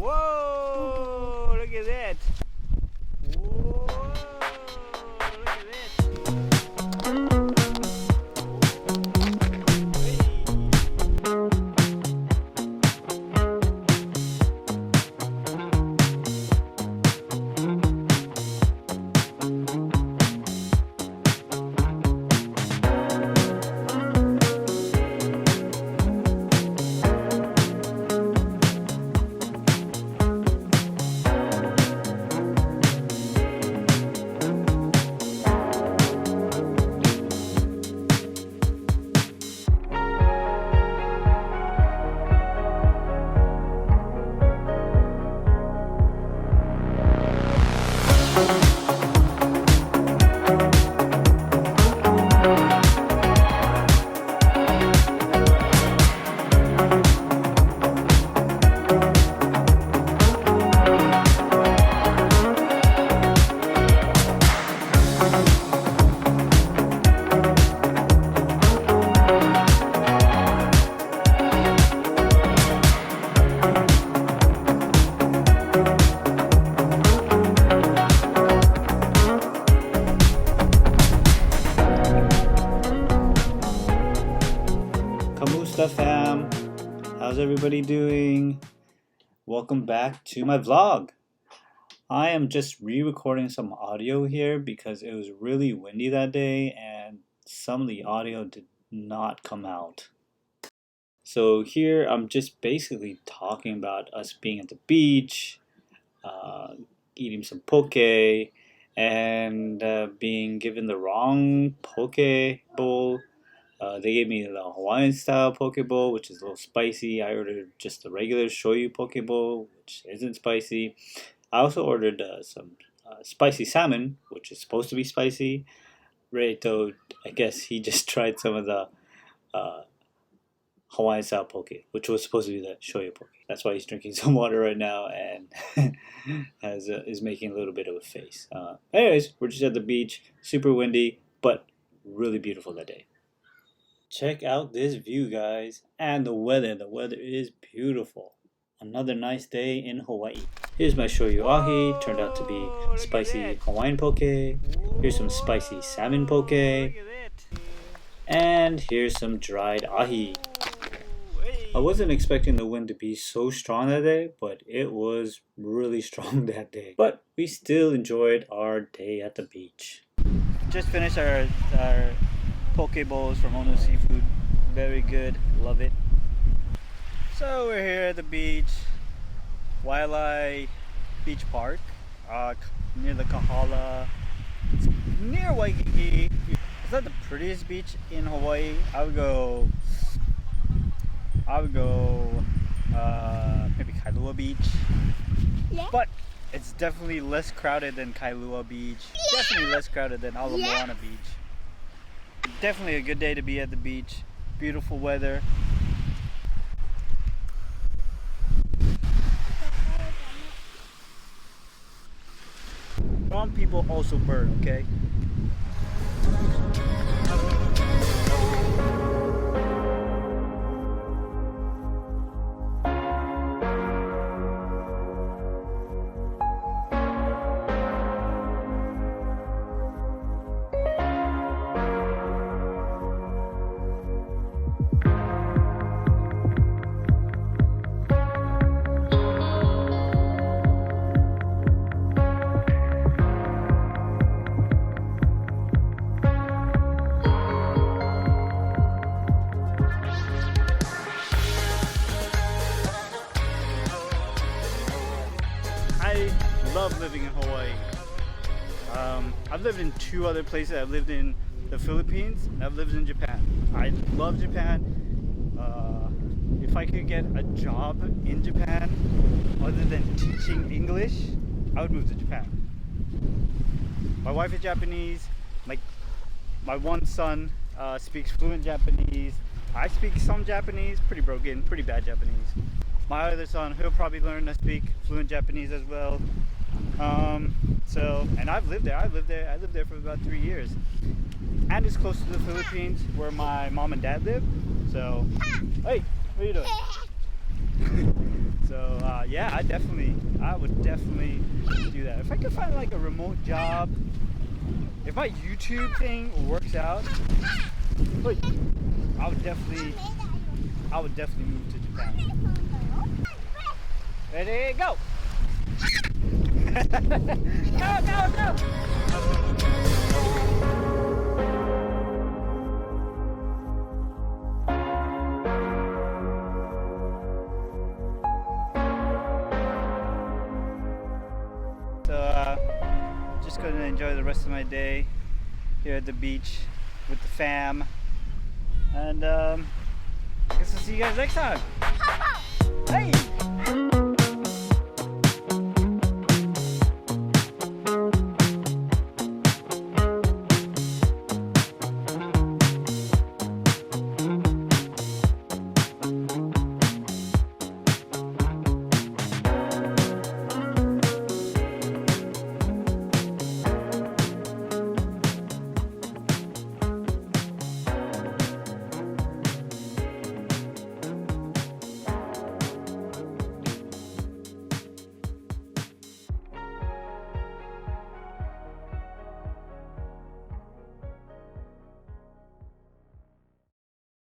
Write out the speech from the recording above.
Whoa! Look at that! Whoa! Look at that! Kamusta Fam, how's everybody doing? Welcome back to my vlog. I am just re-recording some audio here because it was really windy that day and some of the audio did not come out. So here I'm just basically talking about us being at the beach, eating some poke, and being given the wrong poke bowl. They gave me the Hawaiian style poke bowl, which is a little spicy. I ordered just the regular shoyu poke bowl, which isn't spicy. I also ordered some spicy salmon, which is supposed to be spicy. Reito, I guess he just tried some of the Hawaiian style poke, which was supposed to be the shoyu poke. That's why he's drinking some water right now and is making a little bit of a face. Anyways, we're just at the beach, super windy, but really beautiful that day. Check out this view, guys, and the weather. The weather is beautiful. Another nice day in Hawaii. Here's my shoyu ahi, turned out to be spicy Hawaiian poke. Here's some spicy salmon poke. And here's some dried ahi. I wasn't expecting the wind to be so strong that day, but it was really strong that day. But we still enjoyed our day at the beach. Just finished our poke bowls from Ono Seafood. Very good, love it. So we're here at the beach, Waialae Beach Park, near the Kahala. It's near Waikiki. It's not the prettiest beach in Hawaii. I would go maybe Kailua Beach. Yeah. But it's definitely less crowded than Kailua Beach. Yeah. Definitely less crowded than Ala Moana Beach. Definitely a good day to be at the beach. Beautiful weather. Some people also burn, okay? I love living in Hawaii. I've lived in 2 other places. I've lived in the Philippines and I've lived in Japan. I love Japan. If I could get a job in Japan other than teaching English, I would move to Japan. My wife is Japanese. My one son speaks fluent Japanese. I speak some Japanese, pretty broken, pretty bad Japanese. My other son, he'll probably learn to speak fluent Japanese as well. And I've lived there. I lived there for about 3 years. And it's close to the Philippines where my mom and dad live. So, hey, what are you doing? So, yeah, I would definitely do that. If I could find like a remote job, if my YouTube thing works out, but I would definitely move to Japan. Ready, go! Go! Just going to enjoy the rest of my day here at the beach with the fam, and I guess I'll see you guys next time. Hey!